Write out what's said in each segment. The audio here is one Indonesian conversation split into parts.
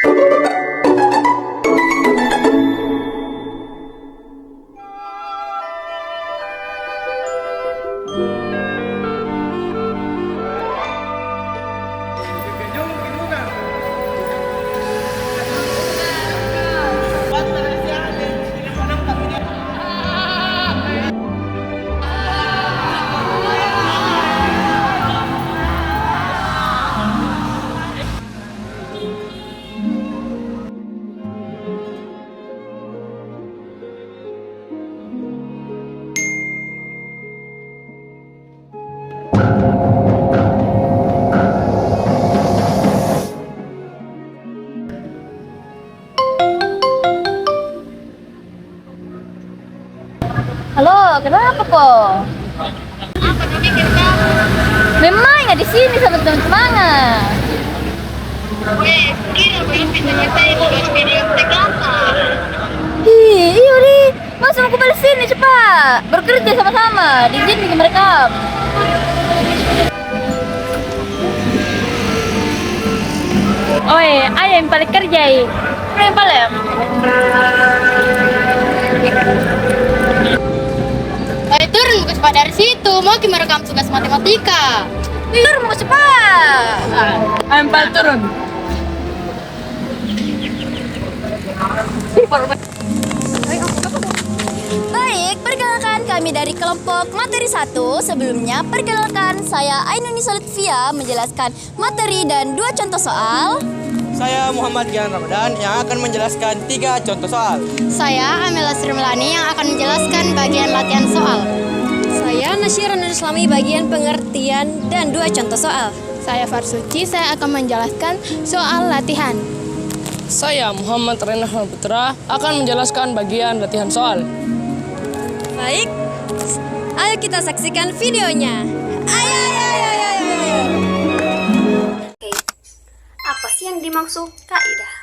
Halo, kenapa kok? Memang ya di sini sama teman-teman. Iya nih, masuk aku balik sini cepat. Bekerja sama-sama, di sini mereka. Oi, ayo yang balik kerja ya. Yang balik. Ayo turun cepat dari situ, mau gimana kamu tugas matematika? Turun mau cepat. Ayo balik turun. Baik, perkenalkan kami dari kelompok materi 1. Sebelumnya, perkenalkan saya Ainunisa Lutfia menjelaskan materi dan 2 contoh soal. Saya Muhammad Gian Ramadan yang akan menjelaskan 3 contoh soal. Saya Amela Sri Melani yang akan menjelaskan bagian latihan soal. Saya Nasyira Nur Islami bagian pengertian dan 2 contoh soal. Saya Farsuci, saya akan menjelaskan soal latihan. Saya Muhammad Renah Putra akan menjelaskan bagian latihan soal. Baik, ayo kita saksikan videonya. Oke, apa sih yang dimaksud kaidah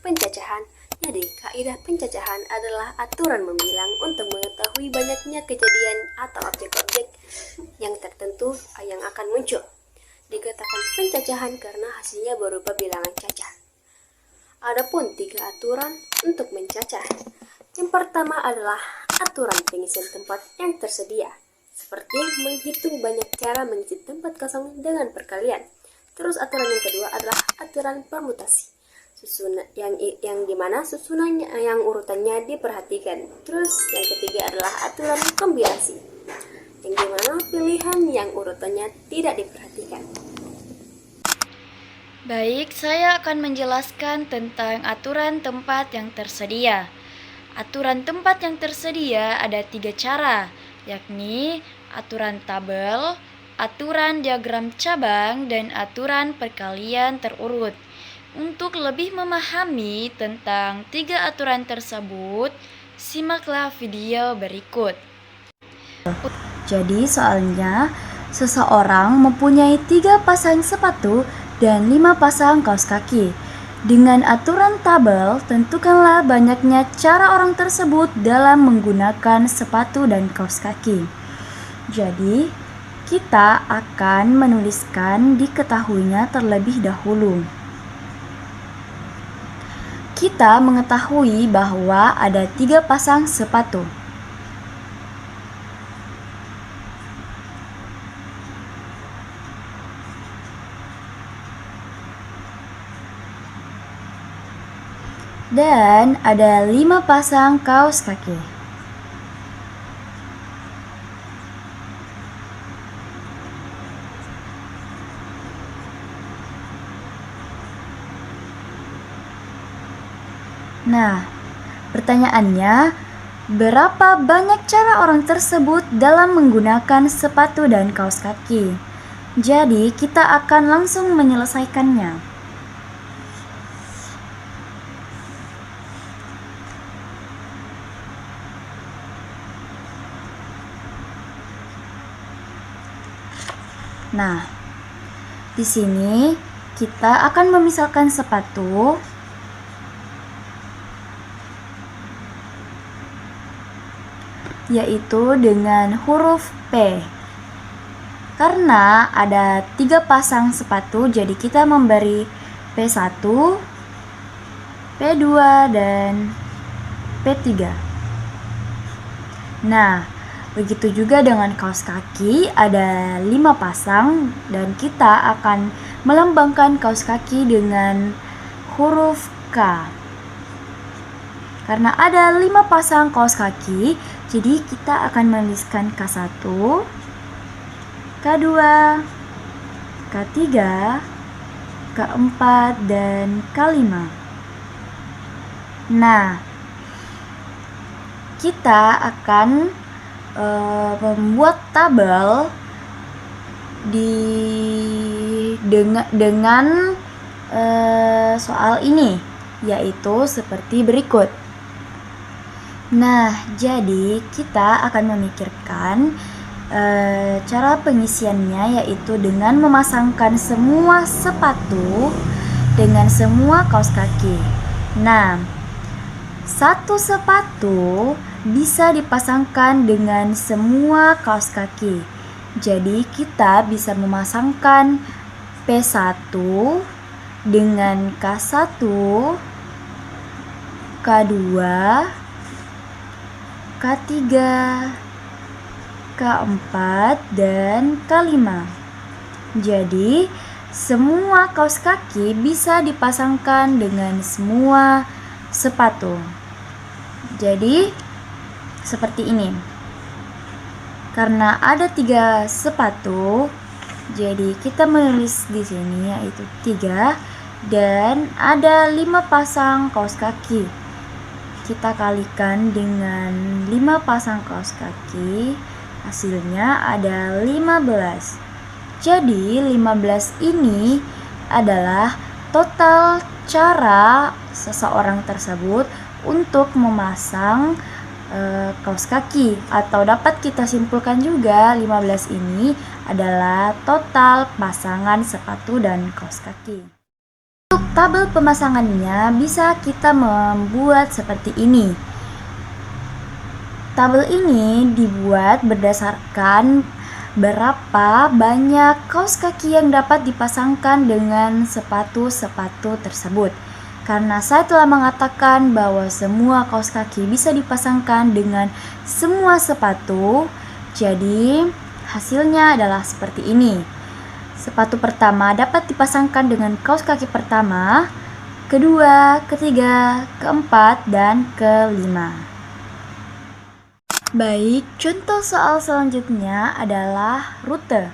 penjajahan? Jadi, kaidah penjajahan adalah aturan membilang untuk mengetahui banyaknya kejadian atau objek-objek yang tertentu yang akan muncul. Dikatakan penjajahan karena hasilnya berupa bilangan cacah. Adapun 3 aturan untuk mencacah. Yang pertama adalah aturan pengisian tempat yang tersedia, seperti menghitung banyak cara mengisi tempat kosong dengan perkalian. Terus aturan yang kedua adalah aturan permutasi, yang dimana susunannya yang urutannya diperhatikan. Terus yang ketiga adalah aturan kombinasi, yang dimana pilihan yang urutannya tidak diperhatikan. Baik, saya akan menjelaskan tentang aturan tempat yang tersedia. Aturan tempat yang tersedia ada 3 cara, yakni aturan tabel, aturan diagram cabang, dan aturan perkalian terurut. Untuk lebih memahami tentang 3 aturan tersebut, simaklah video berikut. Jadi soalnya, seseorang mempunyai 3 pasang sepatu dan 5 pasang kaos kaki. Dengan aturan tabel, tentukanlah banyaknya cara orang tersebut dalam menggunakan sepatu dan kaos kaki. Jadi, kita akan menuliskan diketahuinya terlebih dahulu. Kita mengetahui bahwa ada 3 pasang sepatu. Dan ada 5 pasang kaos kaki. Nah, pertanyaannya, berapa banyak cara orang tersebut dalam menggunakan sepatu dan kaos kaki? Jadi, kita akan langsung menyelesaikannya. Nah, di sini kita akan memisahkan sepatu yaitu dengan huruf P. Karena ada 3 pasang sepatu, jadi kita memberi P1, P2, dan P3. Nah, begitu juga dengan kaos kaki, ada 5 pasang dan kita akan melambangkan kaos kaki dengan huruf K. Karena ada 5 pasang kaos kaki, jadi kita akan menuliskan K1, K2, K3, K4, dan K5. Nah, kita akan membuat tabel dengan soal ini, yaitu seperti berikut. Nah, jadi kita akan memikirkan cara pengisiannya, yaitu dengan memasangkan semua sepatu dengan semua kaos kaki. Nah, satu sepatu bisa dipasangkan dengan semua kaos kaki. Jadi kita bisa memasangkan P1 dengan K1, K2, K3, K4, dan K5. Jadi semua kaos kaki bisa dipasangkan dengan semua sepatu. Jadi seperti ini. Karena ada 3 sepatu, jadi kita menulis di sini yaitu 3 dan ada 5 pasang kaos kaki. Kita kalikan dengan 5 pasang kaos kaki, hasilnya ada 15. Jadi 15 ini adalah total cara seseorang tersebut untuk memasang kaos kaki, atau dapat kita simpulkan juga 15 ini adalah total pasangan sepatu dan kaos kaki. Untuk tabel pemasangannya bisa kita membuat seperti ini. Tabel ini dibuat berdasarkan berapa banyak kaos kaki yang dapat dipasangkan dengan sepatu-sepatu tersebut. Karena saya telah mengatakan bahwa semua kaos kaki bisa dipasangkan dengan semua sepatu, jadi hasilnya adalah seperti ini. Sepatu pertama dapat dipasangkan dengan kaos kaki pertama, kedua, ketiga, keempat, dan kelima. Baik, contoh soal selanjutnya adalah rute.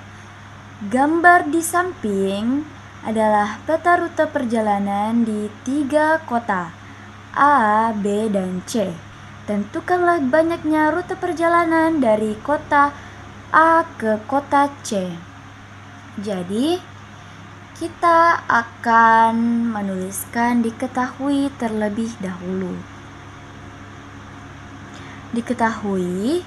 Gambar di samping adalah peta rute perjalanan di 3 kota A, B, dan C. Tentukanlah banyaknya rute perjalanan dari kota A ke kota C. Jadi, kita akan menuliskan diketahui terlebih dahulu. Diketahui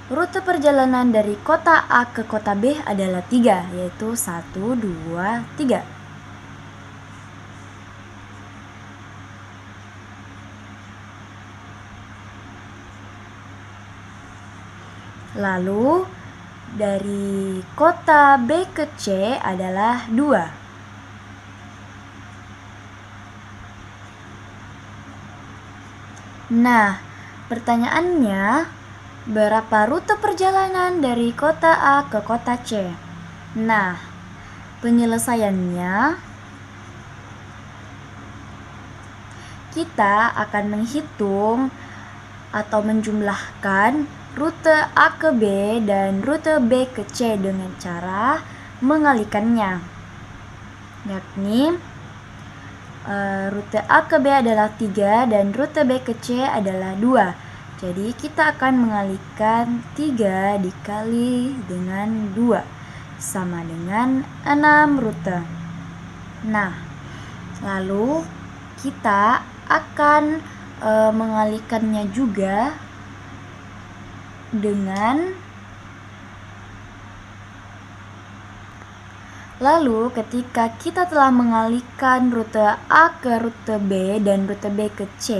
rute perjalanan dari kota A ke kota B adalah 3, yaitu 1, 2, 3. Lalu dari kota B ke C adalah 2. Nah, pertanyaannya, berapa rute perjalanan dari kota A ke kota C? Nah, penyelesaiannya kita akan menghitung atau menjumlahkan rute A ke B dan rute B ke C dengan cara mengalikannya. Yakni rute A ke B adalah 3 dan rute B ke C adalah 2. Jadi kita akan mengalihkan 3 dikali dengan 2 sama dengan 6 rute. Nah, lalu kita akan mengalihkannya juga dengan lalu ketika kita telah mengalihkan rute A ke rute B dan rute B ke C,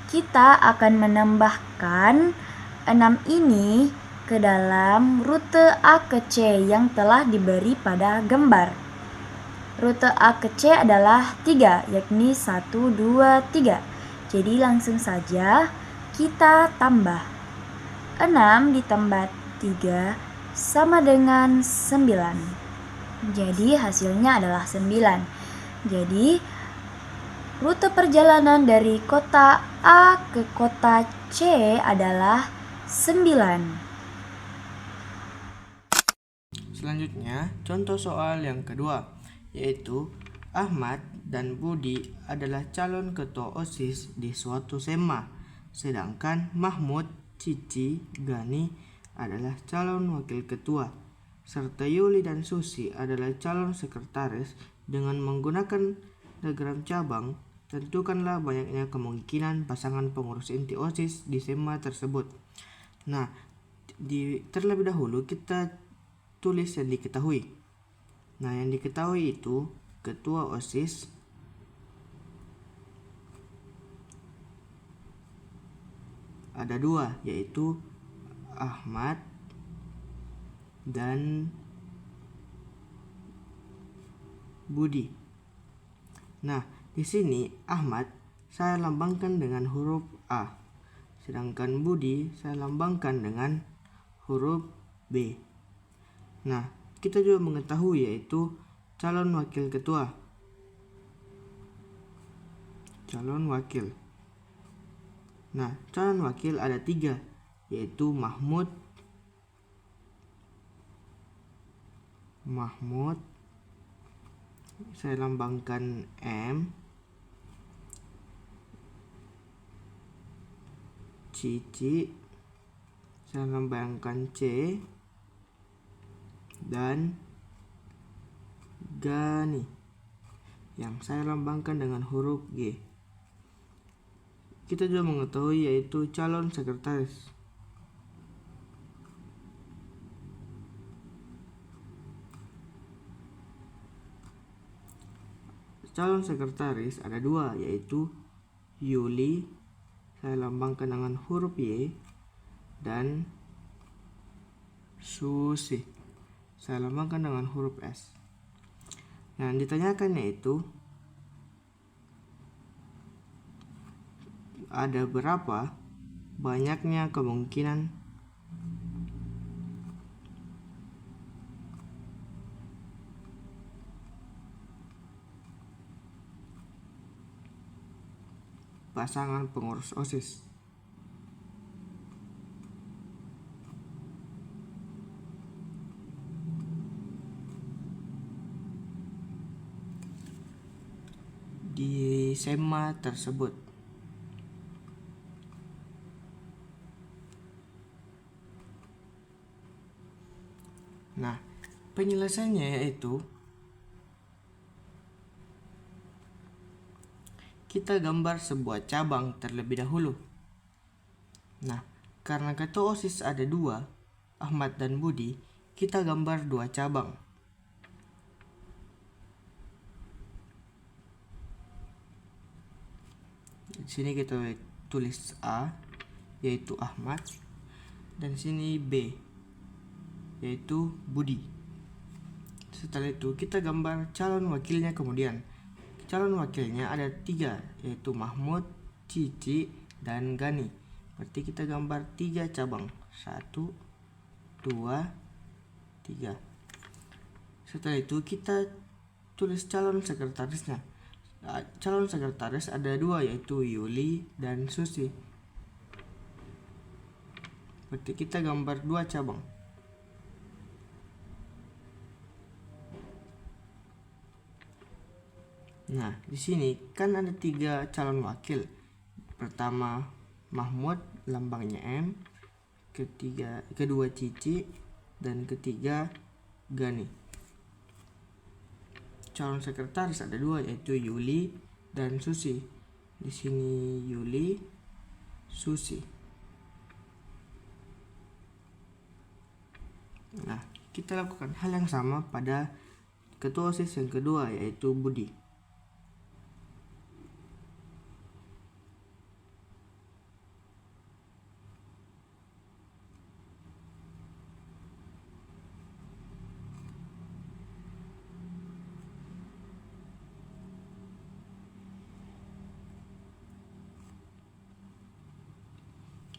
kita akan menambahkan 6 ini ke dalam rute A ke C yang telah diberi pada gambar. Rute A ke C adalah 3, yakni 1, 2, 3. Jadi langsung saja kita tambah. 6 ditambah 3 sama dengan 9. Jadi hasilnya adalah 9. Jadi rute perjalanan dari kota A ke kota C adalah 9. Selanjutnya, contoh soal yang kedua, yaitu Ahmad dan Budi adalah calon ketua OSIS di suatu SEMA, sedangkan Mahmud, Cici, Gani adalah calon wakil ketua, serta Yuli dan Susi adalah calon sekretaris. Dengan menggunakan diagram cabang, tentukanlah banyaknya kemungkinan pasangan pengurus inti OSIS di SEMA tersebut. Nah, terlebih dahulu kita tulis yang diketahui. Nah, yang diketahui itu ketua OSIS ada 2, yaitu Ahmad dan Budi. Nah, di sini Ahmad saya lambangkan dengan huruf A, sedangkan Budi saya lambangkan dengan huruf B. Nah, kita juga mengetahui yaitu calon wakil ketua. Calon wakil. Nah, calon wakil ada 3, yaitu Mahmud, saya lambangkan M, Cici, saya lambangkan C, dan Gani yang saya lambangkan dengan huruf G. Kita juga mengetahui yaitu calon sekretaris. Calon sekretaris ada 2, yaitu Yuli, saya lambangkan dengan huruf Y, dan Susi, saya lambangkan dengan huruf S. Yang ditanyakan yaitu ada berapa banyaknya kemungkinan pasangan pengurus OSIS. Di SEMA tersebut. Nah, penyelesaiannya yaitu kita gambar sebuah cabang terlebih dahulu. Nah, karena ketua OSIS ada 2, Ahmad dan Budi, kita gambar 2 cabang. Di sini kita tulis A, yaitu Ahmad, dan sini B, yaitu Budi. Setelah itu kita gambar calon wakilnya kemudian. Calon wakilnya ada 3, yaitu Mahmud, Cici, dan Gani. Berarti kita gambar 3 cabang. 1, 2, 3. Setelah itu kita tulis calon sekretarisnya. Calon sekretaris ada 2, yaitu Yuli dan Susi. Berarti kita gambar 2 cabang. Nah, di sini kan ada 3 calon wakil. Pertama Mahmud, lambangnya M. Kedua Cici, dan ketiga Gani. Calon sekretaris ada 2, yaitu Yuli dan Susi. Di sini Yuli, Susi. Nah, kita lakukan hal yang sama pada ketua OSIS yang kedua, yaitu Budi.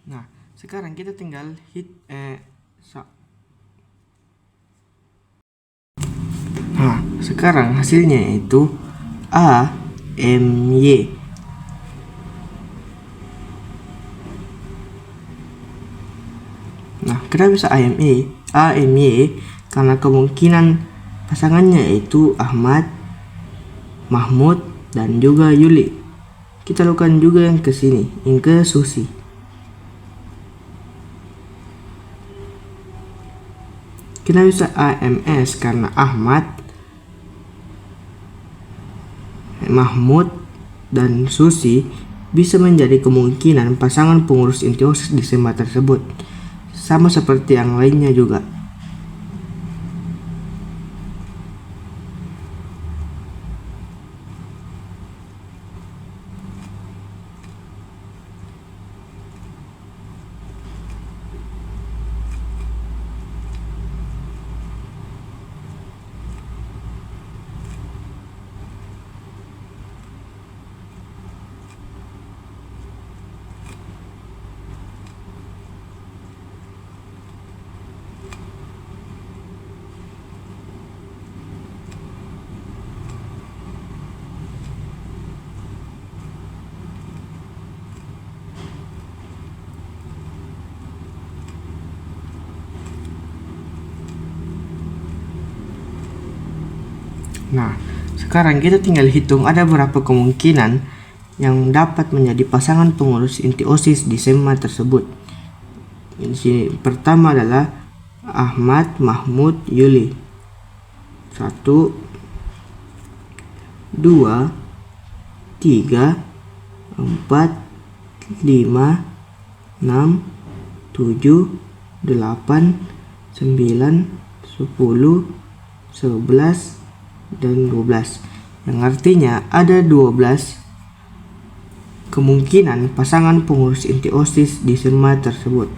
Nah, sekarang kita tinggal Nah, sekarang hasilnya yaitu A M Y. Nah, kenapa bisa AMY? AMY karena kemungkinan pasangannya yaitu Ahmad, Mahmud, dan juga Yuli. Kita lakukan juga yang ke sini, yang ke Susi. Kenapa bisa AMS? Karena Ahmad, Mahmud, dan Susi bisa menjadi kemungkinan pasangan pengurus inti OSIS di SEMA tersebut. Sama seperti yang lainnya juga. Nah, sekarang kita tinggal hitung ada berapa kemungkinan yang dapat menjadi pasangan pengurus inti OSIS di SEMA tersebut. Ini pertama adalah Ahmad, Mahmud, Yuli. 1, 2, 3, 4, 5, 6, 7, 8, 9, 10, 11, dan 12, yang artinya ada 12 kemungkinan pasangan pengurus inti OSIS di SEMA tersebut.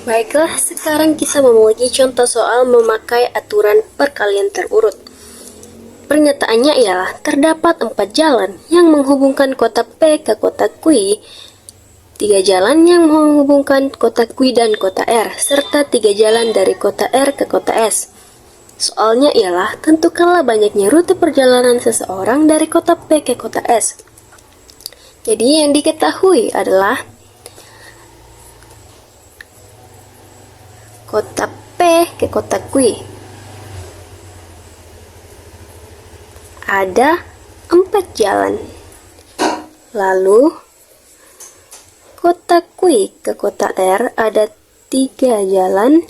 Baiklah, sekarang kita memiliki contoh soal memakai aturan perkalian terurut. Pernyataannya ialah terdapat 4 jalan yang menghubungkan kota P ke kota Q, 3 jalan yang menghubungkan kota Q dan kota R, serta 3 jalan dari kota R ke kota S. Soalnya ialah tentukanlah banyaknya rute perjalanan seseorang dari kota P ke kota S. Jadi yang diketahui adalah kota P ke kota Q ada 4 jalan. Lalu kota Q ke kota R ada 3 jalan.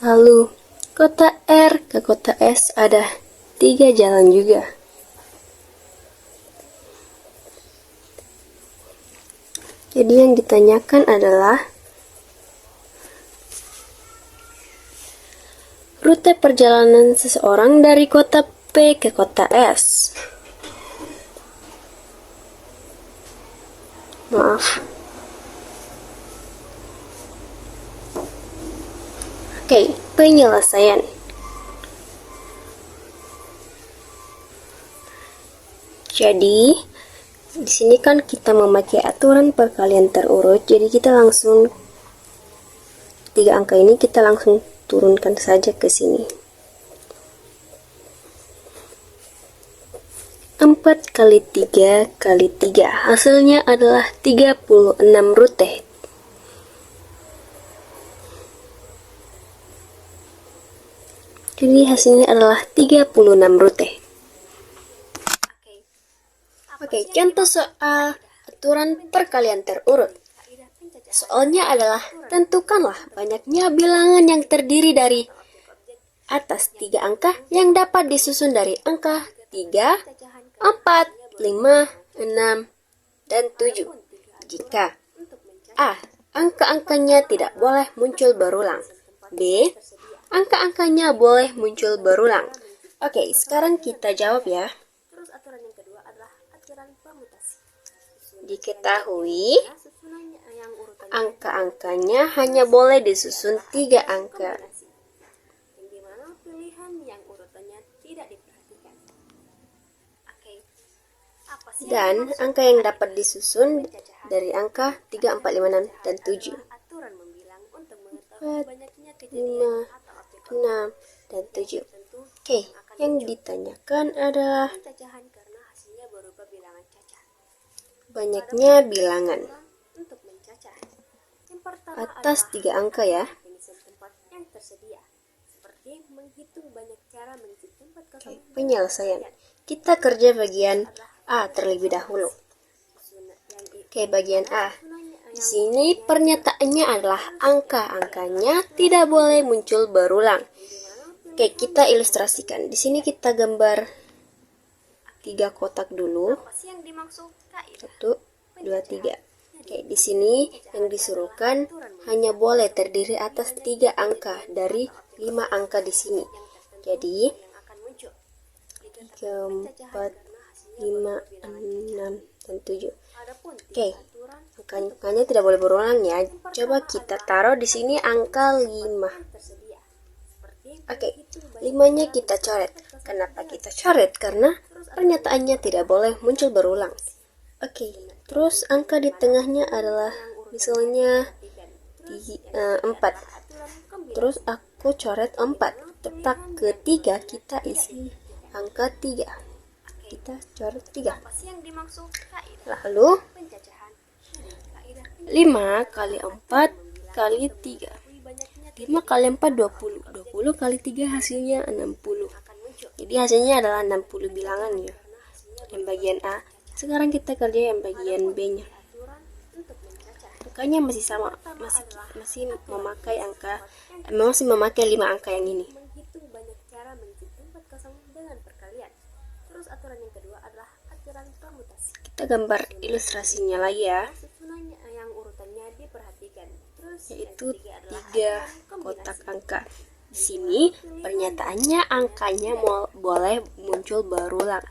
Lalu, kota R ke kota S ada 3 jalan juga. Jadi yang ditanyakan adalah rute perjalanan seseorang dari kota P ke kota S. Maaf. Oke, penyelesaian. Jadi, di sini kan kita memakai aturan perkalian terurut, jadi kita langsung 3 angka ini kita langsung turunkan saja ke sini. 4 kali 3 kali 3, hasilnya adalah 36 rute. Jadi hasilnya adalah 36 rute. Oke, contoh soal aturan perkalian terurut. Soalnya adalah tentukanlah banyaknya bilangan yang terdiri dari atas 3 angka yang dapat disusun dari angka 3, 4, 5, 6, dan 7. Jika A. Angka-angkanya tidak boleh muncul berulang. B. Angka-angkanya boleh muncul berulang. Oke, sekarang kita jawab ya. Terus aturan yang kedua adalah aturan permutasi. Diketahui angka-angkanya hanya boleh disusun 3 angka. Yang dimana pilihan yang urutannya tidak diperhatikan. Dan angka yang dapat disusun dari angka 3, 4, 5, 6, dan 7. 4, 5, 6, dan 7. Oke, yang ditanyakan adalah banyaknya bilangan atas 3 angka ya. Oke, penyelesaian. Kita kerja bagian A terlebih dahulu. Oke, bagian A. Di sini pernyataannya adalah angka-angkanya tidak boleh muncul berulang. Oke, kita ilustrasikan. Di sini kita gambar 3 kotak dulu. 1, 2, 3. Oke, di sini yang disuruhkan hanya boleh terdiri atas 3 angka dari 5 angka di sini. Jadi 3, 4, 5, 6, dan 7. Oke, angkanya tidak boleh berulang ya. Coba kita taruh di sini angka 5. Oke, 5-nya kita coret. Kenapa kita coret? Karena pernyataannya tidak boleh muncul berulang. Oke, terus angka di tengahnya adalah misalnya 4. Terus aku coret 4. Letak ketiga kita isi angka 3. Kita coret 3. Lalu 5 kali 4 kali 3. 5 kali 4 20. 20 kali 3 hasilnya 60. Jadi hasilnya adalah 60 bilangan ya. Yang bagian A. Sekarang kita kerja yang bagian B-nya. Angkanya masih sama, masih memakai angka, masih memakai 5 angka yang ini. Kita gambar ilustrasinya lagi ya. Yaitu 3 kotak angka. Di sini pernyataannya angkanya boleh muncul berulang.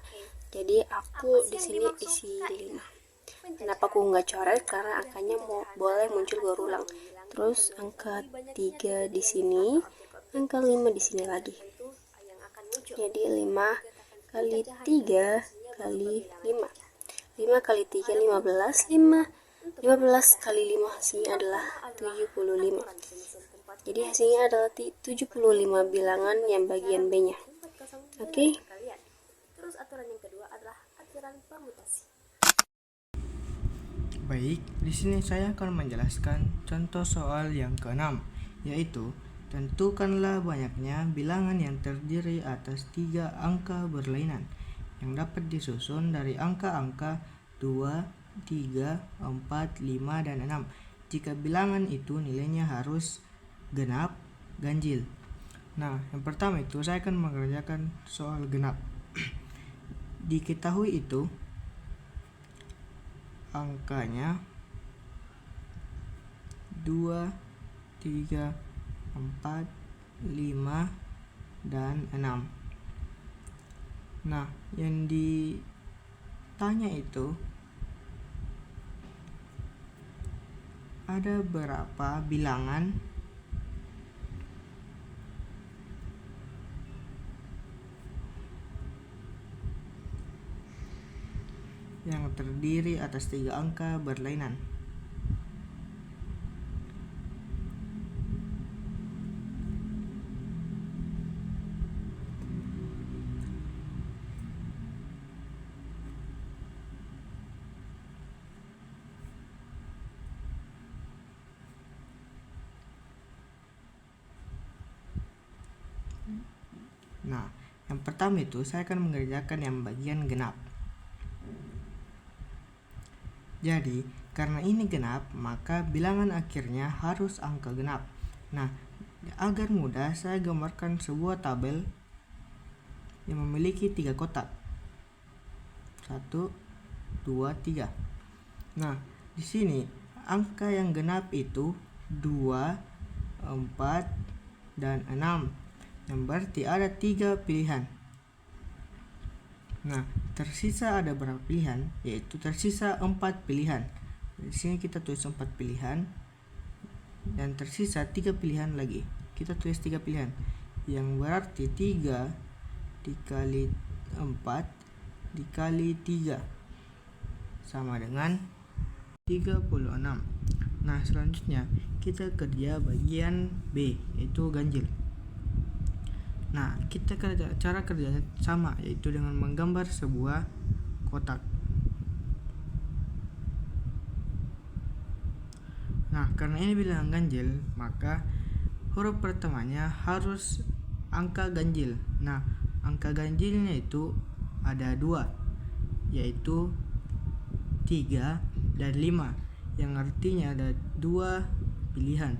Jadi aku di sini isi 5. Kenapa aku nggak coret? Karena angkanya boleh muncul berulang. Terus angka 3 di sini, angka 5 di sini lagi. Jadi 5 kali 3 kali 5. 5 kali 3 15. 15 kali 5 hasilnya adalah 75. Jadi hasilnya adalah 75 bilangan yang bagian B-nya. Oke. Baik, di sini saya akan menjelaskan contoh soal yang ke-6, yaitu tentukanlah banyaknya bilangan yang terdiri atas 3 angka berlainan yang dapat disusun dari angka-angka 2, 3, 4, 5, dan 6. Jika bilangan itu nilainya harus genap, ganjil. Nah, yang pertama itu saya akan mengerjakan soal genap. Diketahui itu angkanya 2, 3, 4, 5, dan 6. Nah, yang ditanya itu ada berapa bilangan yang terdiri atas 3 angka berlainan. Nah, yang pertama itu saya akan mengerjakan yang bagian genap. Jadi, karena ini genap, maka bilangan akhirnya harus angka genap. Nah, agar mudah saya gambarkan sebuah tabel yang memiliki 3 kotak. 1, 2, 3. Nah, di sini angka yang genap itu 2, 4, dan 6. Yang berarti ada 3 pilihan. Nah, tersisa ada berapa pilihan? Yaitu tersisa 4 pilihan. Di sini kita tulis 4 pilihan. Dan tersisa 3 pilihan lagi. Kita tulis 3 pilihan. Yang berarti 3 dikali 4 dikali 3. sama dengan 36. Nah, selanjutnya kita kerja bagian B, yaitu ganjil. Nah, cara kerjanya sama, yaitu dengan menggambar sebuah kotak. Nah, karena ini bilangan ganjil, maka huruf pertamanya harus angka ganjil. Nah, angka ganjilnya itu ada 2, yaitu 3 dan 5, yang artinya ada 2 pilihan.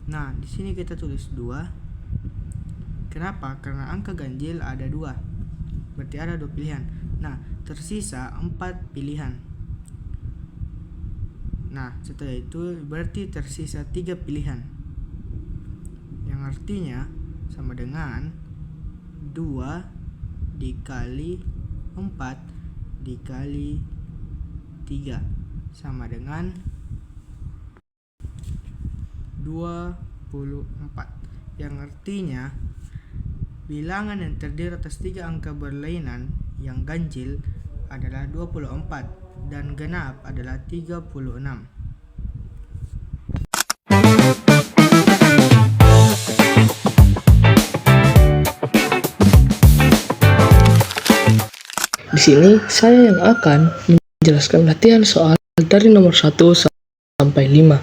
Nah, di sini kita tulis 2. Kenapa? Karena angka ganjil ada 2, berarti ada 2 pilihan. Nah, tersisa 4 pilihan. Nah, setelah itu berarti tersisa 3 pilihan, yang artinya sama dengan 2 dikali 4 dikali 3 sama dengan 24, yang artinya bilangan yang terdiri atas 3 angka berlainan yang ganjil adalah 24 dan genap adalah 36. Di sini saya yang akan menjelaskan latihan soal dari nomor 1 sampai 5.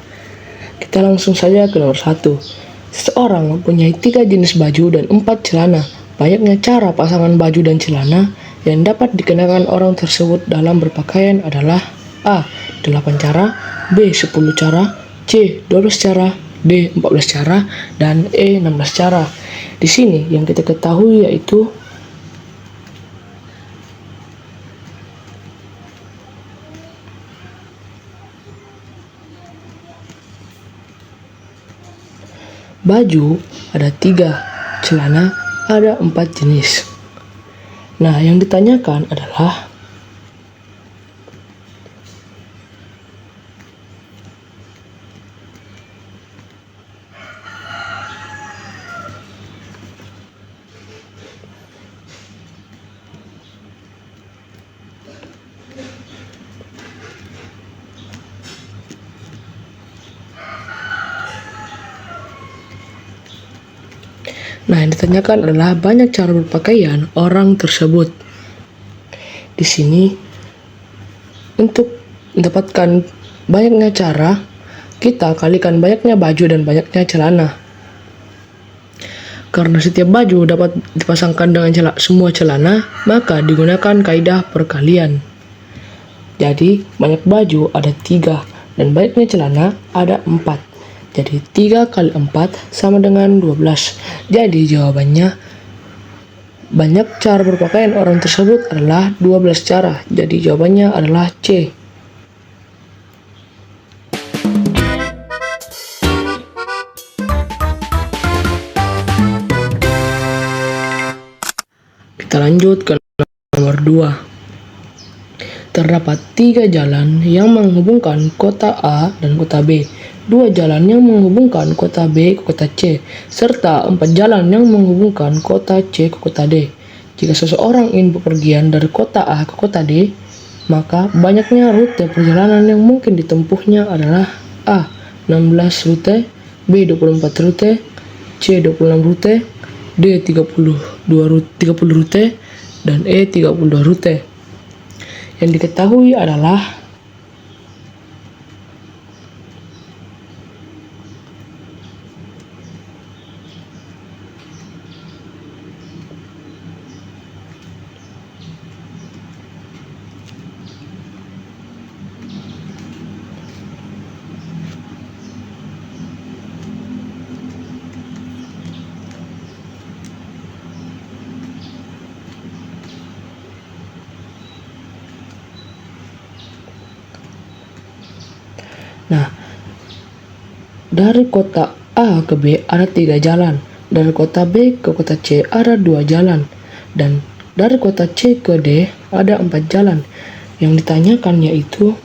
Kita langsung saja ke nomor 1. Seseorang mempunyai 3 jenis baju dan 4 celana. Banyaknya cara pasangan baju dan celana yang dapat dikenakan orang tersebut dalam berpakaian adalah A. 8 cara, B. 10 cara, C. 12 cara, D. 14 cara, dan E. 16 cara. Di sini yang kita ketahui yaitu baju ada 3, celana ada 4 jenis. Nah, yang ditanyakan adalah banyak cara berpakaian orang tersebut. Di sini untuk mendapatkan banyaknya cara, kita kalikan banyaknya baju dan banyaknya celana. Karena setiap baju dapat dipasangkan dengan semua celana, maka digunakan kaidah perkalian. Jadi, banyak baju ada 3 dan banyaknya celana ada 4. Jadi 3 kali 4 sama dengan 12. Jadi jawabannya banyak cara berpakaian orang tersebut adalah 12 cara. Jadi jawabannya adalah C. Kita lanjut ke nomor 2. Terdapat 3 jalan yang menghubungkan kota A dan kota B, 2 jalan yang menghubungkan kota B ke kota C, serta 4 jalan yang menghubungkan kota C ke kota D. Jika seseorang ingin bepergian dari kota A ke kota D, maka banyaknya rute perjalanan yang mungkin ditempuhnya adalah A. 16 rute, B. 24 rute, C. 26 rute, D. 30 rute, dan E. 32 rute. Yang diketahui adalah dari kota A ke B ada 3 jalan, dari kota B ke kota C ada 2 jalan, dan dari kota C ke D ada 4 jalan. Yang ditanyakan yaitu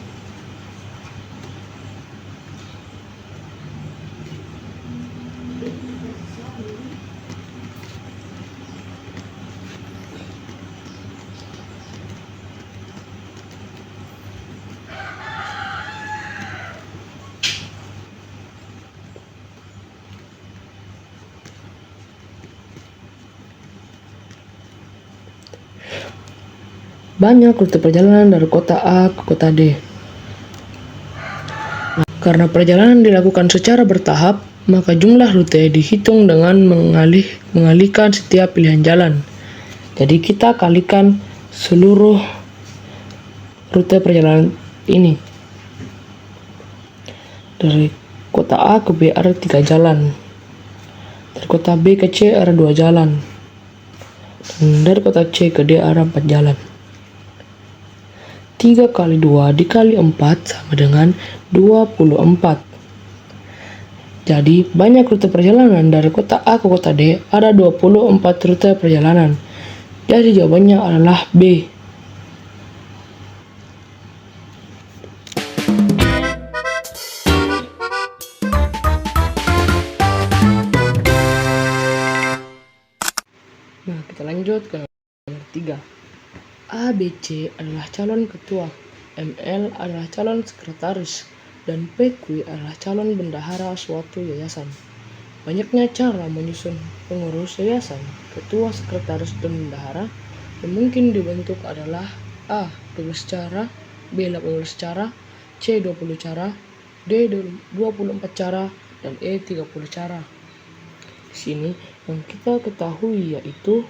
banyak rute perjalanan dari kota A ke kota D. Karena perjalanan dilakukan secara bertahap, maka jumlah rute dihitung dengan mengalihkan setiap pilihan jalan. Jadi kita kalikan seluruh rute perjalanan ini. Dari kota A ke B ada 3 jalan. Dari kota B ke C ada 2 jalan. Dan dari kota C ke D ada 4 jalan. 3 kali 2 dikali 4 sama dengan 24. Jadi banyak rute perjalanan dari kota A ke kota D ada 24 rute perjalanan. Jadi jawabannya adalah B. Nah, kita lanjut ke nomor 3. A, B, C adalah calon ketua, ML adalah calon sekretaris, dan PQ adalah calon bendahara suatu yayasan. Banyaknya cara menyusun pengurus yayasan, ketua, sekretaris, dan bendahara yang mungkin dibentuk adalah A. 12 cara, B. 18 cara, C. 20 cara, D. 24 cara, dan E. 30 cara. Di sini yang kita ketahui yaitu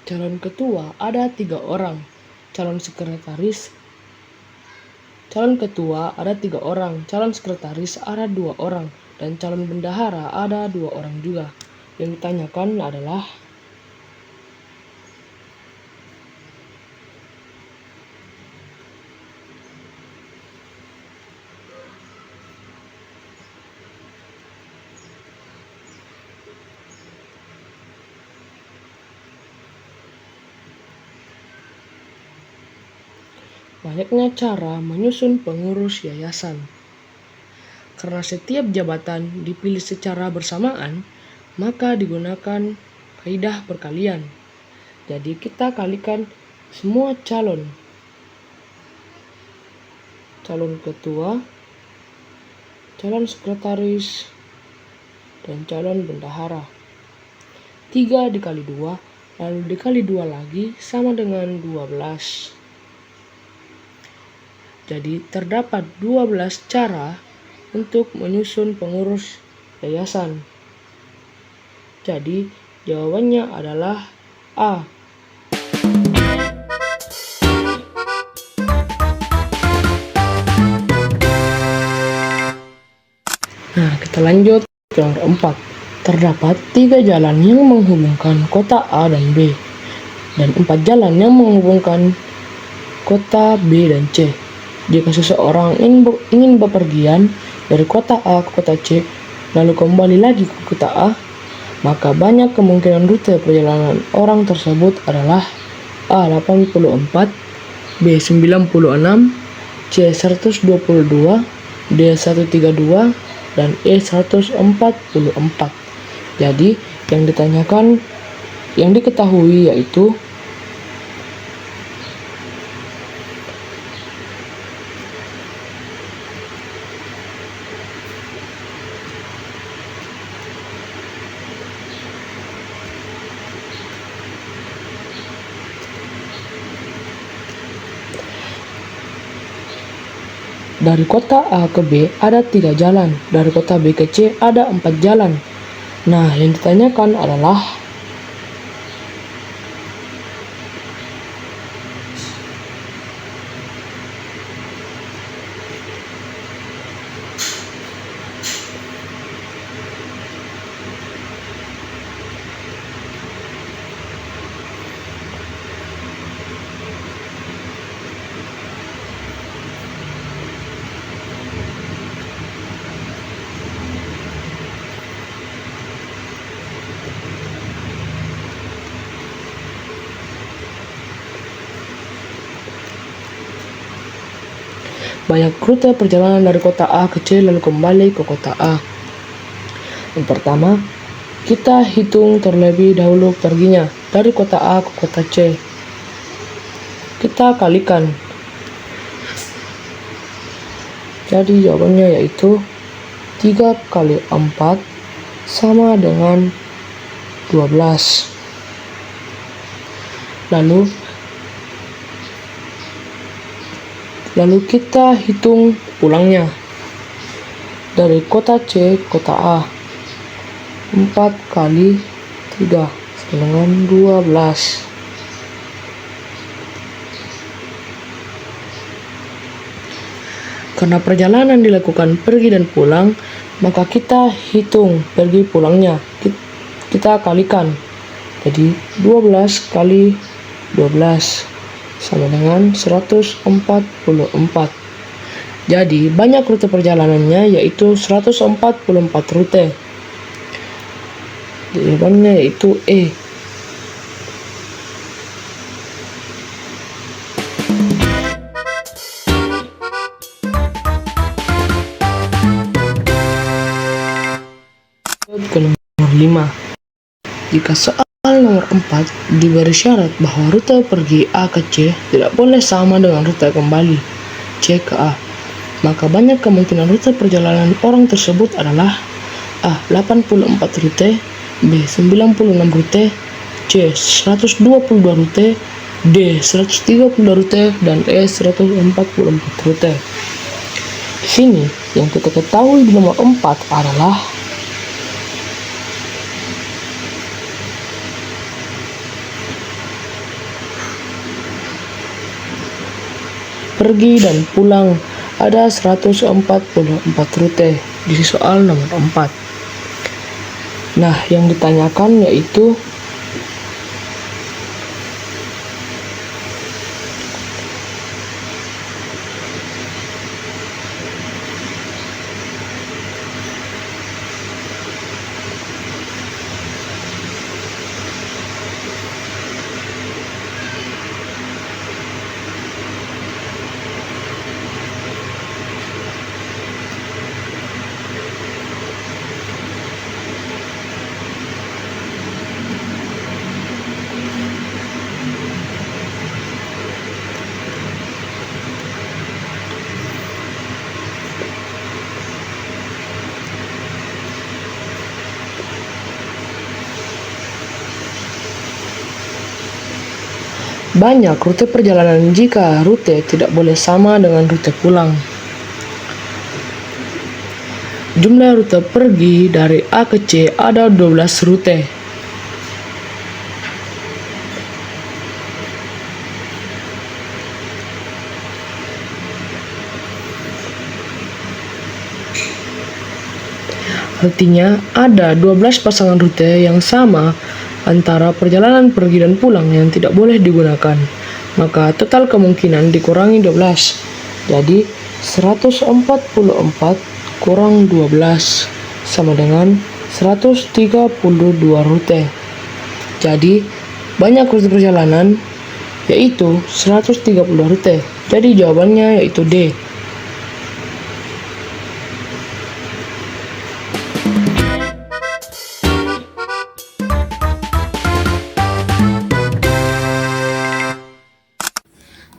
calon ketua ada 3 orang, calon ketua ada 3 orang, calon sekretaris ada 2 orang, dan calon bendahara ada 2 orang juga. Yang ditanyakan adalah banyaknya cara menyusun pengurus yayasan. Karena setiap jabatan dipilih secara bersamaan, maka digunakan kaidah perkalian. Jadi kita kalikan semua calon ketua, calon sekretaris, dan calon bendahara. 3 dikali 2, lalu dikali 2 lagi sama dengan 12. Jadi terdapat 12 cara untuk menyusun pengurus yayasan. Jadi jawabannya adalah A. Nah, kita lanjut ke nomor 4. Terdapat 3 jalan yang menghubungkan kota A dan B, dan 4 jalan yang menghubungkan kota B dan C. Jika seseorang ingin bepergian dari kota A ke kota C, lalu kembali lagi ke kota A, maka banyak kemungkinan rute perjalanan orang tersebut adalah A. 84, B. 96, C. 122, D. 132, dan E. 144. Jadi yang diketahui yaitu dari kota A ke B ada 3 jalan, dari kota B ke C ada 4 jalan. Nah, yang ditanyakan adalah banyak rute perjalanan dari kota A ke C lalu kembali ke kota A. Yang pertama, kita hitung terlebih dahulu perginya dari kota A ke kota C. Kita kalikan. Jadi jawabannya yaitu 3 kali 4 sama dengan 12. Lalu kita hitung pulangnya dari kota C ke kota A. 4 kali 3 sama dengan 12. Karena perjalanan dilakukan pergi dan pulang, maka kita hitung pergi pulangnya. Kita kalikan. Jadi 12 kali 12 sama dengan 144. Jadi banyak rute perjalanannya yaitu 144 rute. Jawabannya yaitu E. Ke nomor 5. Jika soal nomor 4 diberi syarat bahwa rute pergi A ke C tidak boleh sama dengan rute kembali C ke A, maka banyak kemungkinan rute perjalanan orang tersebut adalah A. 84 rute, B. 96 rute, C. 122 rute, D. 132 rute, dan E. 144 rute. Di sini yang kita ketahui di nomor 4 adalah pergi dan pulang ada 144 rute di soal nomor 4. Nah, yang ditanyakan yaitu banyak rute perjalanan jika rute tidak boleh sama dengan rute pulang. Jumlah rute pergi dari A ke C ada 12 rute. Artinya ada 12 pasangan rute yang sama antara perjalanan pergi dan pulang yang tidak boleh digunakan. Maka total kemungkinan dikurangi 12. Jadi 144 kurang 12 sama dengan 132 rute. Jadi banyak rute perjalanan yaitu 130 rute. Jadi jawabannya yaitu D.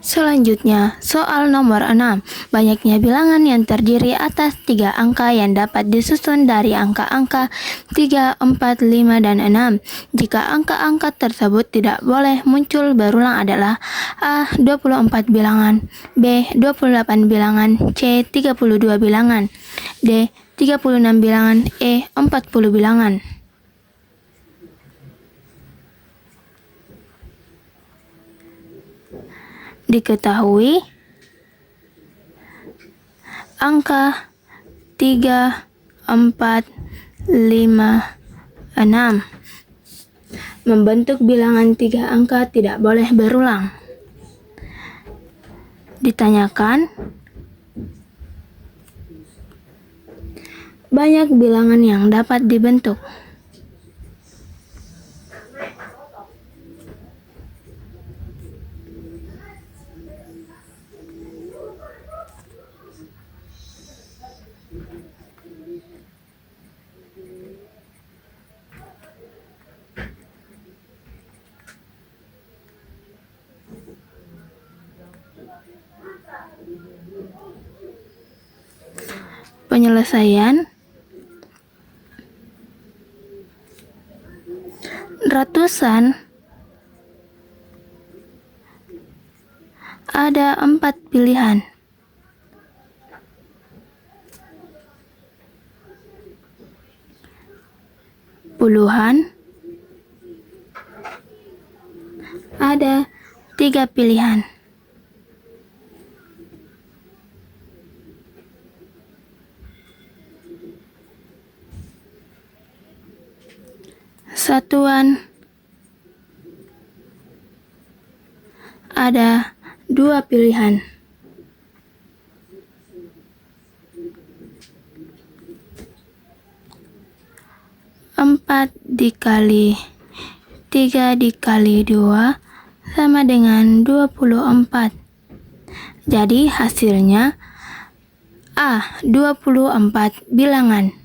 Selanjutnya, soal nomor 6. Banyaknya bilangan yang terdiri atas 3 angka yang dapat disusun dari angka-angka 3, 4, 5, dan 6. Jika angka-angka tersebut tidak boleh muncul berulang adalah A. 24 bilangan, B. 28 bilangan, C. 32 bilangan, D. 36 bilangan, E. 40 bilangan. Diketahui angka 3, 4, 5, 6 membentuk bilangan 3 angka tidak boleh berulang. Ditanyakan banyak bilangan yang dapat dibentuk. Penyelesaian ratusan ada 4 pilihan. Puluhan ada 3 pilihan. Satuan ada 2 pilihan. Empat dikali 3 dikali 2 sama dengan 24. Jadi hasilnya A. 24 bilangan.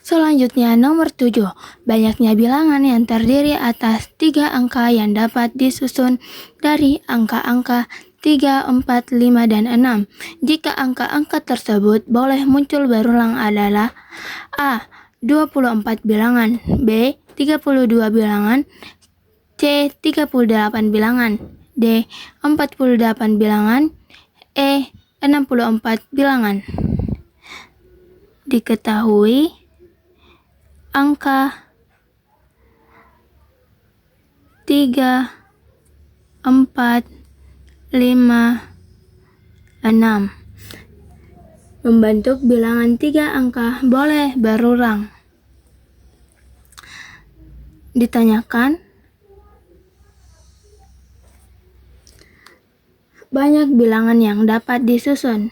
Selanjutnya nomor 7. Banyaknya bilangan yang terdiri atas 3 angka yang dapat disusun dari angka-angka 3, 4, 5, dan 6. Jika angka-angka tersebut boleh muncul berulang adalah A. 24 bilangan, B. 32 bilangan, C. 38 bilangan, D. 48 bilangan, E. 64 bilangan. Diketahui angka 3, 4, 5, 6 membentuk bilangan 3 angka boleh berulang. Ditanyakan banyak bilangan yang dapat disusun.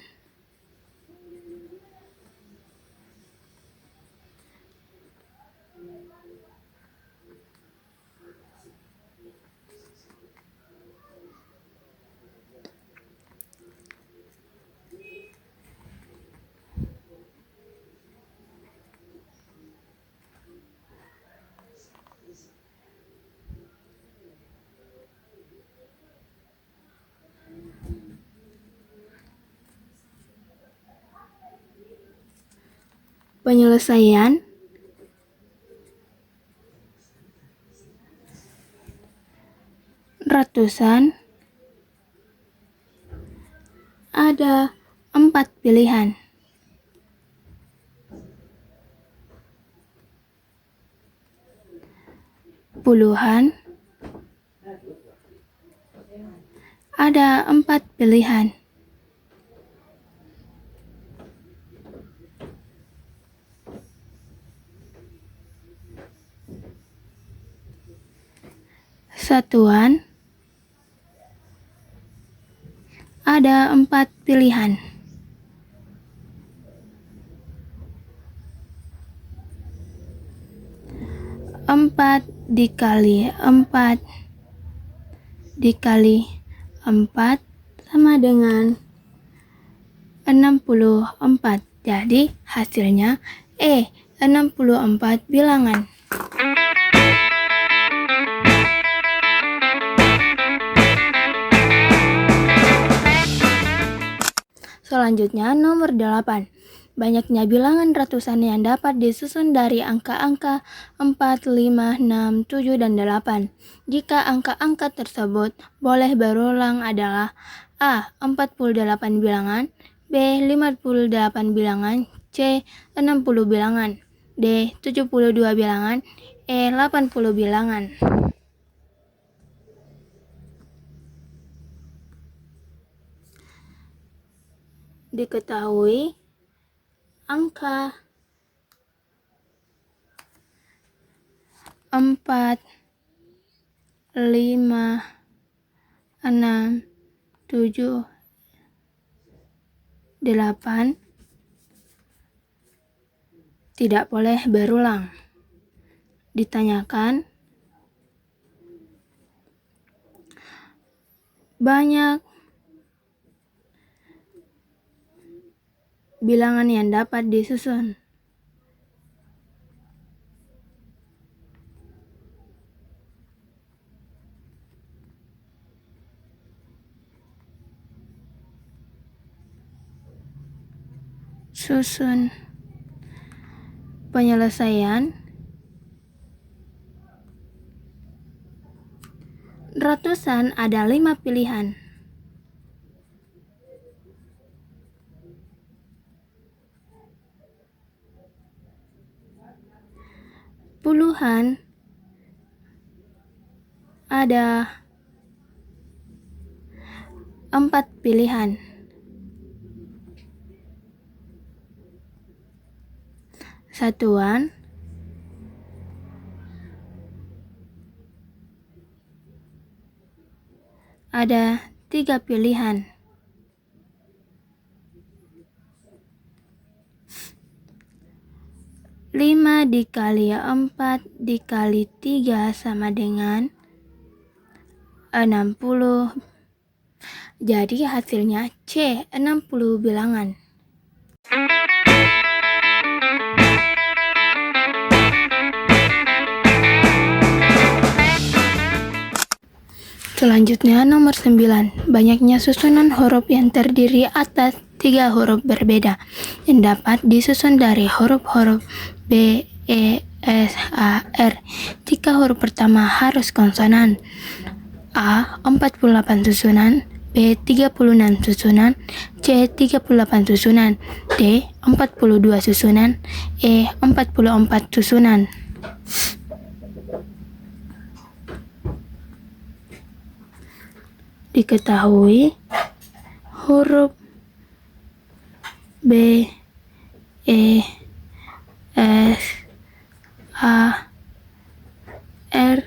Penyelesaian ratusan ada 4 pilihan. Puluhan ada 4 pilihan. Satuan ada 4 pilihan. Empat dikali 4 dikali 4 sama dengan 64. Jadi hasilnya E. 64 bilangan. Selanjutnya nomor 8. Banyaknya bilangan ratusan yang dapat disusun dari angka-angka 4, 5, 6, 7, dan 8. Jika angka-angka tersebut boleh berulang adalah A. 48 bilangan, B. 58 bilangan, C. 60 bilangan, D. 72 bilangan, E. 80 bilangan. Diketahui angka 4, 5, 6, 7, 8 tidak boleh berulang. Ditanyakan banyak bilangan yang dapat disusun. susun penyelesaian ratusan ada 5 pilihan. Puluhan ada 4 pilihan. Satuan ada 3 pilihan. Lima dikali 4 dikali 3 sama dengan 60. Jadi hasilnya C, 60 bilangan. Selanjutnya nomor 9. Banyaknya susunan huruf yang terdiri atas 3 huruf berbeda yang dapat disusun dari huruf-huruf B, E, S, A, R. Jika huruf pertama harus konsonan, A 48 susunan, B 36 susunan, C 38 susunan, D 42 susunan, E 44 susunan. Diketahui huruf B, E, S, A, R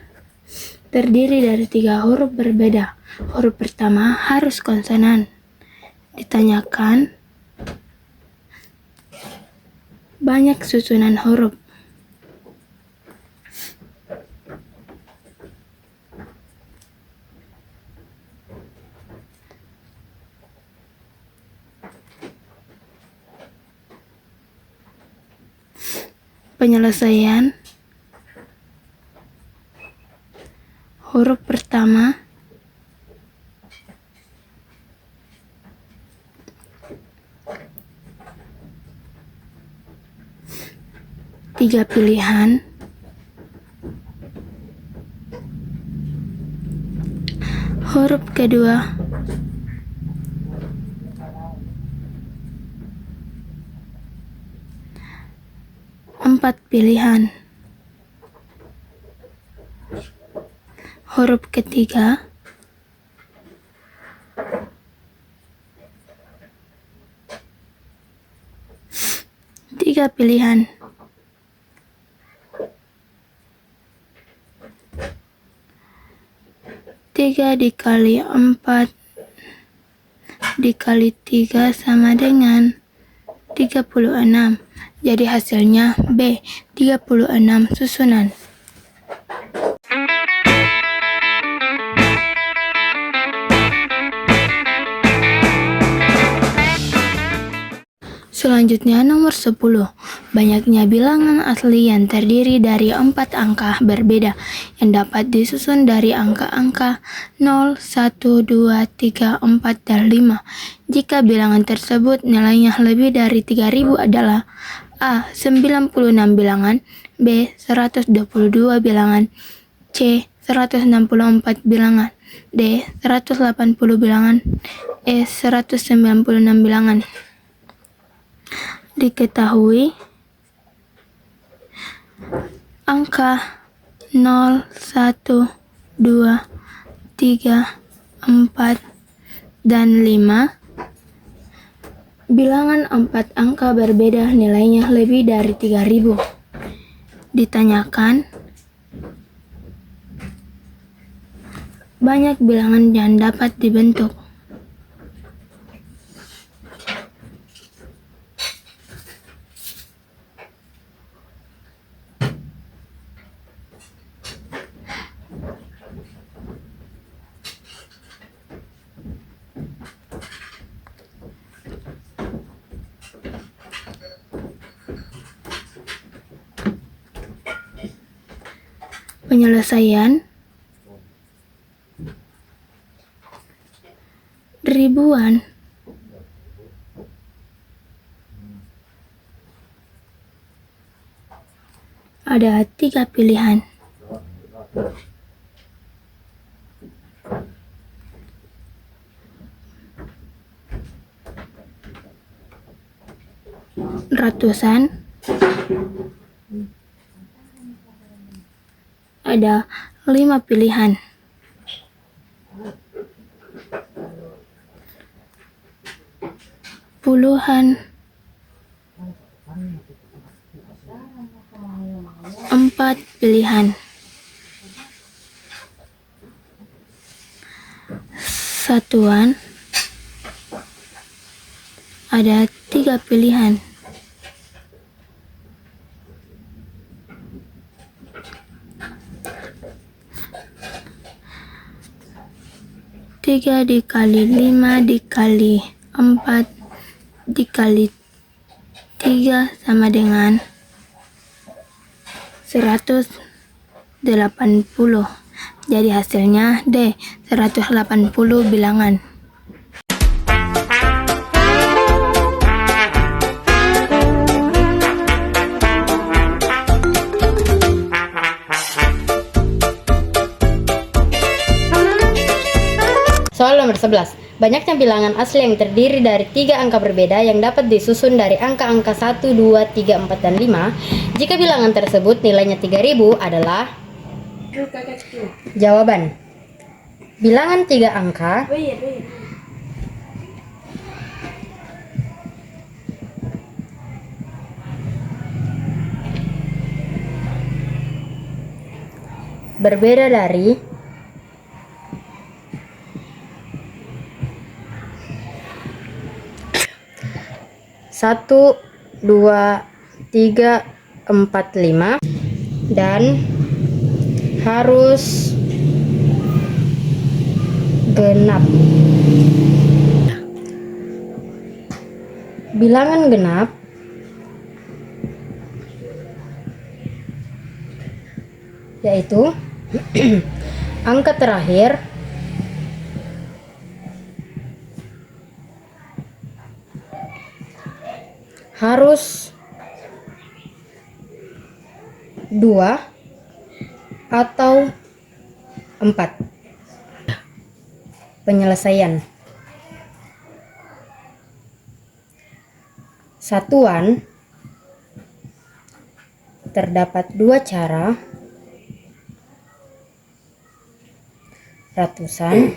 terdiri dari 3 huruf berbeda. Huruf pertama harus konsonan. Ditanyakan banyak susunan huruf. Penyelesaian huruf pertama tiga pilihan. Huruf kedua empat pilihan. Huruf ketiga tiga pilihan. Tiga dikali 4 dikali 3 sama dengan 36. Jadi hasilnya B, 36 susunan. Selanjutnya nomor 10. Banyaknya bilangan asli yang terdiri dari 4 angka berbeda yang dapat disusun dari angka-angka 0, 1, 2, 3, 4, dan 5. Jika bilangan tersebut nilainya lebih dari 3000 adalah A. 96 bilangan, B. 122 bilangan, C. 164 bilangan, D. 180 bilangan, E. 196 bilangan. Diketahui angka 0, 1, 2, 3, 4, dan 5. Bilangan 4 angka berbeda nilainya lebih dari 3000. Ditanyakan banyak bilangan yang dapat dibentuk. Penyelesaian ribuan Ada 3 pilihan. Ratusan, ada 5 pilihan. Puluhan, 4 pilihan. Satuan, ada 3 pilihan. Tiga dikali 5 dikali 4 dikali 3 sama dengan 180. Jadi hasilnya D, 180 bilangan. Soal nomor 11. Banyaknya bilangan asli yang terdiri dari 3 angka berbeda yang dapat disusun dari angka-angka 1, 2, 3, 4, dan 5. Jika bilangan tersebut nilainya 3000 adalah jawaban. Bilangan 3 angka berbeda dari 1, 2, 3, 4, 5 dan harus genap. Bilangan genap yaitu angka terakhir harus 2 atau 4. Penyelesaian. Satuan terdapat 2 cara. Ratusan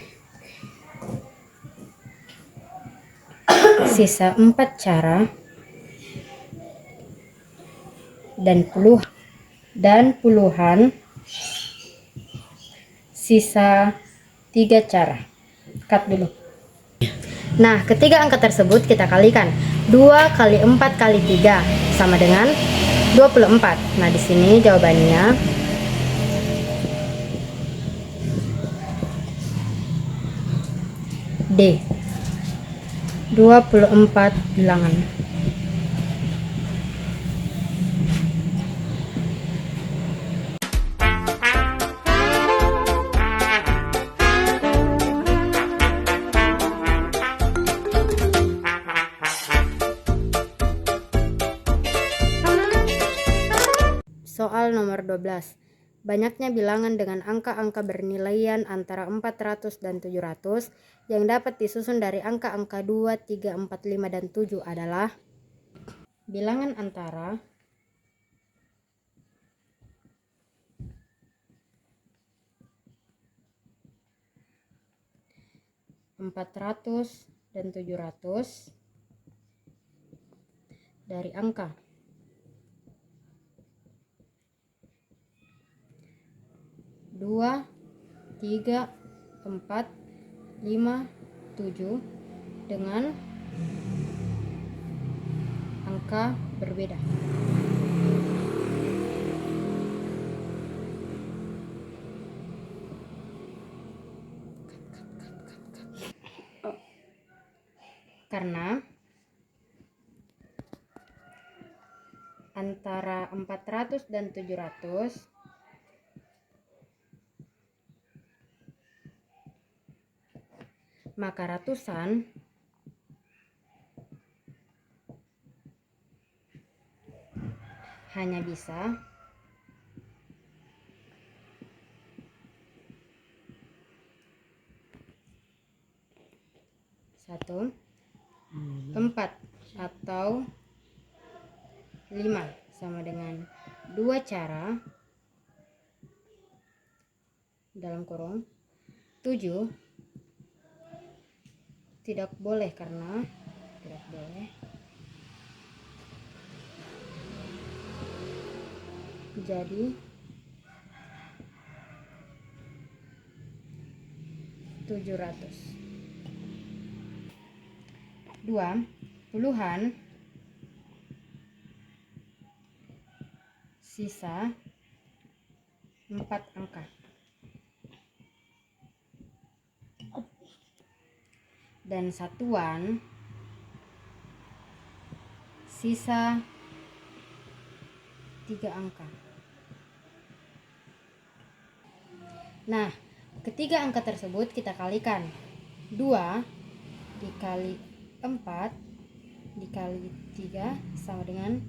sisa 4 cara. Dan puluhan sisa 3 cara. Cut dulu. Nah, ketiga angka tersebut kita kalikan. 2 kali 4 kali 3 sama dengan 24. Nah, di sini jawabannya D, 24 bilangan. Soal nomor 12. Banyaknya bilangan dengan angka-angka bernilaian antara 400 dan 700 yang dapat disusun dari angka-angka 2, 3, 4, 5, dan 7 adalah bilangan antara 400 dan 700 dari angka 2, 3, 4, 5, 7 dengan angka berbeda. Karena antara 400 dan 700 maka ratusan hanya bisa sama dengan 2 cara dalam kurung 7 tidak boleh karena tidak boleh. Jadi 700. 2 puluhan sisa 4 angka. Dan satuan sisa 3 angka. Nah, ketiga angka tersebut kita kalikan. 2 dikali 4 dikali 3 sama dengan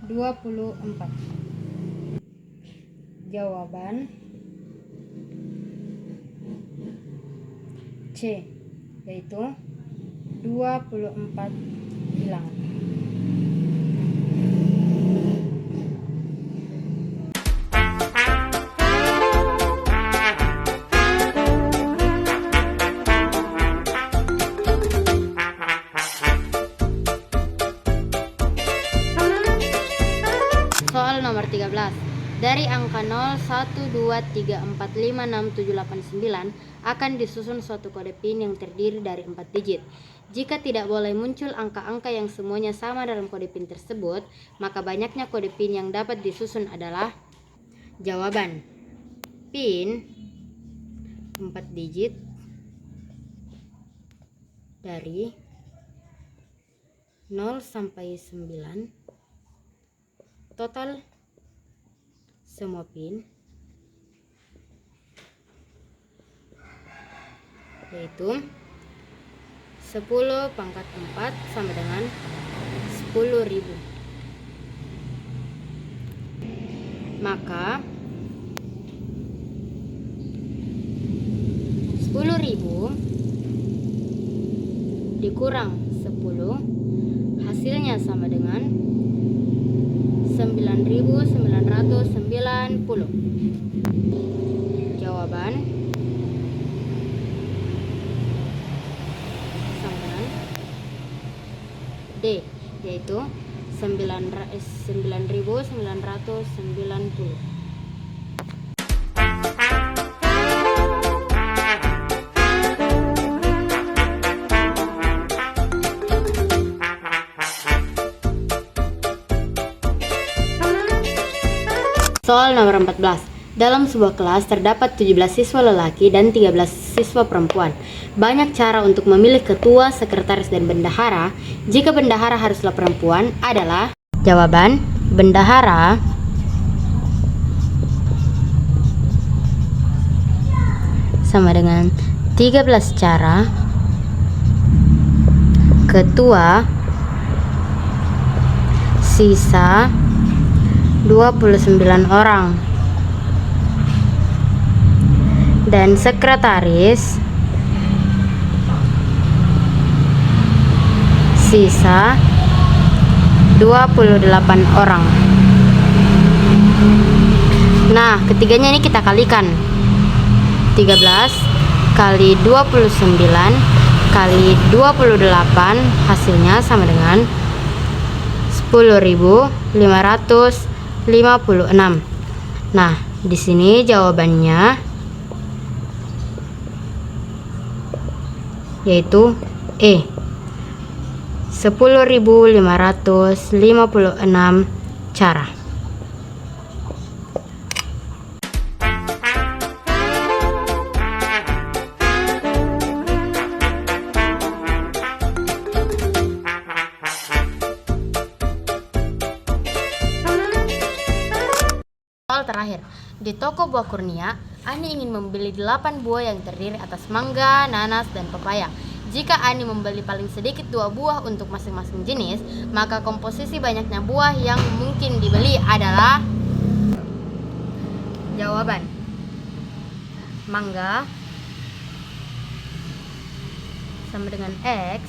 24. Jawaban C, yaitu 24 bilangan. Soal nomor 13. Dari angka 0, 1, 2, 3, 4, 5, 6, 7, 8, 9 akan disusun suatu kode PIN yang terdiri dari 4 digit. Jika tidak boleh muncul angka-angka yang semuanya sama dalam kode PIN tersebut, maka banyaknya kode PIN yang dapat disusun adalah jawaban PIN 4 digit dari 0 sampai 9, total semua PIN yaitu 10 pangkat 4 sama dengan 10.000. Maka 10.000 dikurang 10 hasilnya sama dengan 9.990. Jawaban sama dengan D, yaitu 9.990. Soal nomor 14. Dalam sebuah kelas terdapat 17 siswa lelaki dan 13 siswa perempuan. Banyak cara untuk memilih ketua, sekretaris, dan bendahara. Jika bendahara haruslah perempuan adalah jawaban bendahara sama dengan 13 cara, ketua sisa 29 orang, dan sekretaris sisa 28 orang. Nah, ketiganya ini kita kalikan. 13 kali 29 kali 28 hasilnya sama dengan 10.556. Nah, di sini jawabannya yaitu E, 10.556 cara. Terakhir, di toko buah Kurnia, Ani ingin membeli 8 buah yang terdiri atas mangga, nanas, dan pepaya. Jika Ani membeli paling sedikit 2 buah untuk masing-masing jenis, maka komposisi banyaknya buah yang mungkin dibeli adalah jawaban mangga sama dengan X,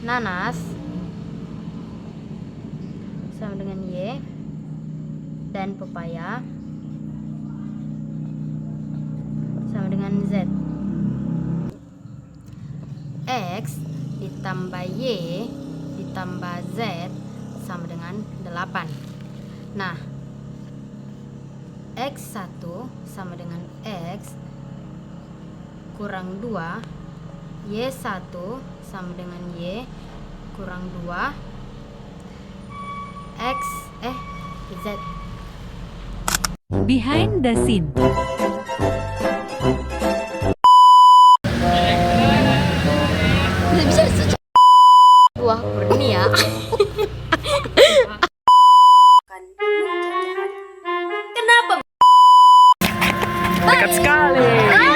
nanas sama dengan Y, dan pepaya sama dengan Z. X ditambah Y ditambah Z sama dengan 8. Nah, X1 sama dengan X kurang 2, Y1 sama dengan Y kurang 2, Z. Behind the scene. Buah kurnia. Kenapa? Dekat sekali.